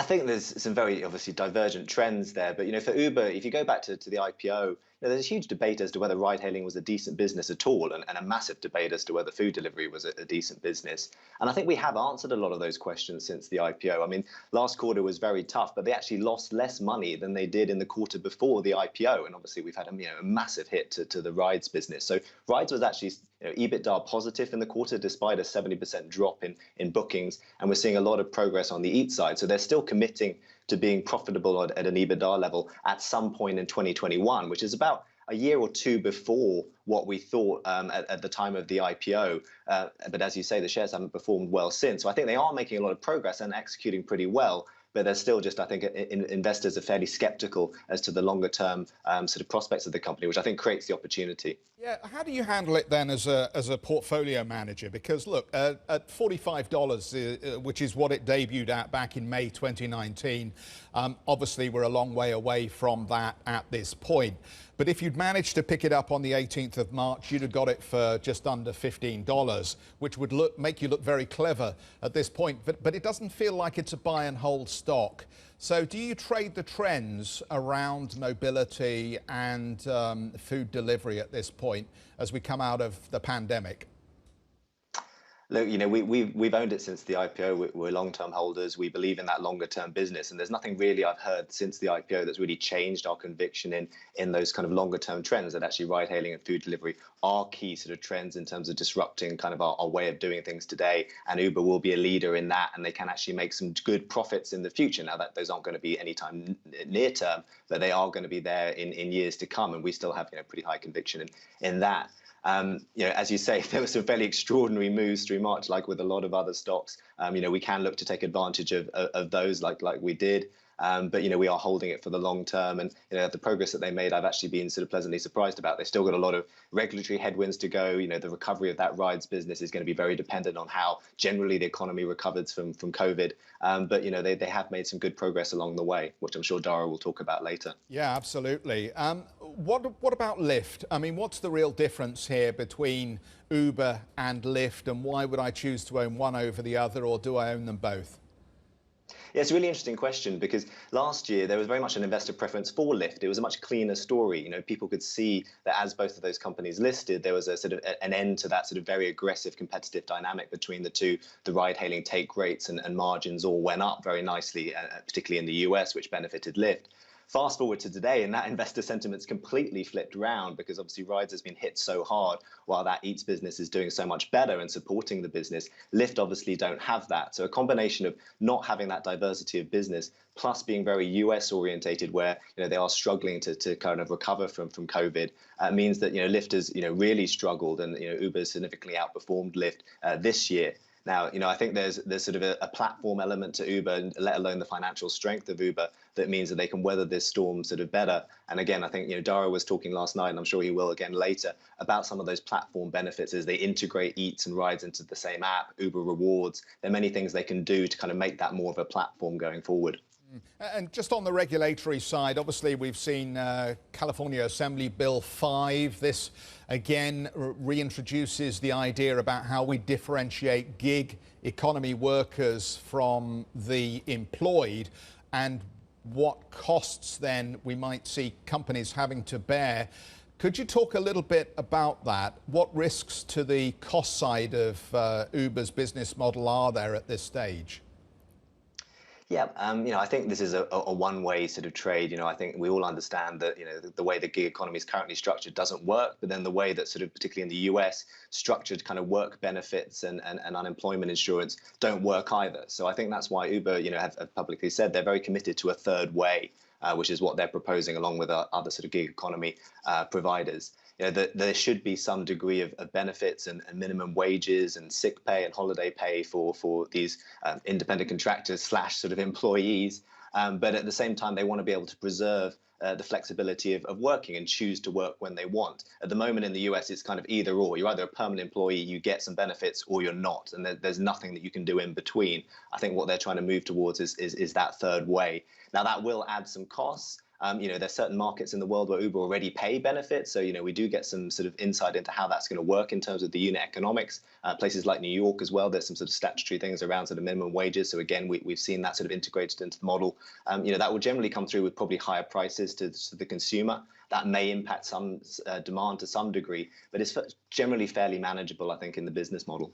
think there's some very obviously divergent trends there, but for Uber, if you go back to the IPO, there's a huge debate as to whether ride-hailing was a decent business at all, and a massive debate as to whether food delivery was a decent business. And I think we have answered a lot of those questions since the IPO. I mean, last quarter was very tough, but they actually lost less money than they did in the quarter before the IPO. And obviously, we've had a massive hit to the rides business. So rides was actually EBITDA positive in the quarter, despite a 70% drop in bookings. And we're seeing a lot of progress on the Eat side. So they're still committing to being profitable at an EBITDA level at some point in 2021, which is about a year or two before what we thought at the time of the IPO. But as you say, the shares haven't performed well since. So I think they are making a lot of progress and executing pretty well. But there's still just, I think, investors are fairly skeptical as to the longer term sort of prospects of the company, which I think creates the opportunity. Yeah, how do you handle it then as a portfolio manager? Because look, at $45, which is what it debuted at back in May 2019, obviously we're a long way away from that at this point. But if you'd managed to pick it up on the 18th of March, you'd have got it for just under $15, which would make you look very clever at this point. But it doesn't feel like it's a buy and hold stock. So do you trade the trends around mobility and food delivery at this point as we come out of the pandemic? Look, we've owned it since the IPO. We're long-term holders. We believe in that longer-term business, and there's nothing really I've heard since the IPO that's really changed our conviction in those kind of longer-term trends. That actually ride-hailing and food delivery are key sort of trends in terms of disrupting kind of our way of doing things today. And Uber will be a leader in that, and they can actually make some good profits in the future. Now that those aren't going to be anytime near term, but they are going to be there in years to come, and we still have pretty high conviction in that. As you say, there were some fairly extraordinary moves through March, like with a lot of other stocks. We can look to take advantage of those like we did. But we are holding it for the long term, and the progress that they made, I've actually been sort of pleasantly surprised about. They've still got a lot of regulatory headwinds to go. The recovery of that rides business is going to be very dependent on how generally the economy recovers from COVID. But they have made some good progress along the way, which I'm sure Dara will talk about later. Yeah, absolutely. What about Lyft? I mean, what's the real difference here between Uber and Lyft, and why would I choose to own one over the other, or do I own them both? Yeah, it's a really interesting question, because last year there was very much an investor preference for Lyft. It was a much cleaner story. People could see that as both of those companies listed, there was a sort of an end to that sort of very aggressive competitive dynamic between the two. The ride-hailing take rates and margins all went up very nicely, particularly in the US, which benefited Lyft. Fast forward to today, and that investor sentiment's completely flipped around, because obviously rides has been hit so hard while that Eats business is doing so much better and supporting the business. Lyft obviously don't have that. So a combination of not having that diversity of business, plus being very US orientated, where they are struggling to kind of recover from COVID, means that Lyft has really struggled, and Uber has significantly outperformed Lyft this year. Now, I think there's sort of a platform element to Uber, and let alone the financial strength of Uber, that means that they can weather this storm sort of better. And again, I think Dara was talking last night, and I'm sure he will again later, about some of those platform benefits as they integrate Eats and Rides into the same app, Uber Rewards. There are many things they can do to kind of make that more of a platform going forward. And just on the regulatory side, obviously we've seen California Assembly Bill 5. This again reintroduces the idea about how we differentiate gig economy workers from the employed, and what costs then we might see companies having to bear. Could you talk a little bit about that? What risks to the cost side of Uber's business model are there at this stage? Yeah, I think this is a one-way sort of trade. I think we all understand that, the way the gig economy is currently structured doesn't work, but then the way that sort of, particularly in the US, structured kind of work benefits and unemployment insurance don't work either. So I think that's why Uber, have publicly said they're very committed to a third way, which is what they're proposing along with other sort of gig economy providers. That there should be some degree of benefits and minimum wages and sick pay and holiday pay for these independent contractors / sort of employees. But at the same time, they want to be able to preserve the flexibility of working and choose to work when they want. At the moment in the US, it's kind of either or. You're either a permanent employee, you get some benefits, or you're not. And there's nothing that you can do in between. I think what they're trying to move towards is that third way. Now, that will add some costs. There's certain markets in the world where Uber already pay benefits. So, we do get some sort of insight into how that's going to work in terms of the unit economics. Places like New York as well, there's some sort of statutory things around sort of minimum wages. So again, we've seen that sort of integrated into the model. That will generally come through with probably higher prices to the consumer. That may impact some demand to some degree, but it's generally fairly manageable, I think, in the business model.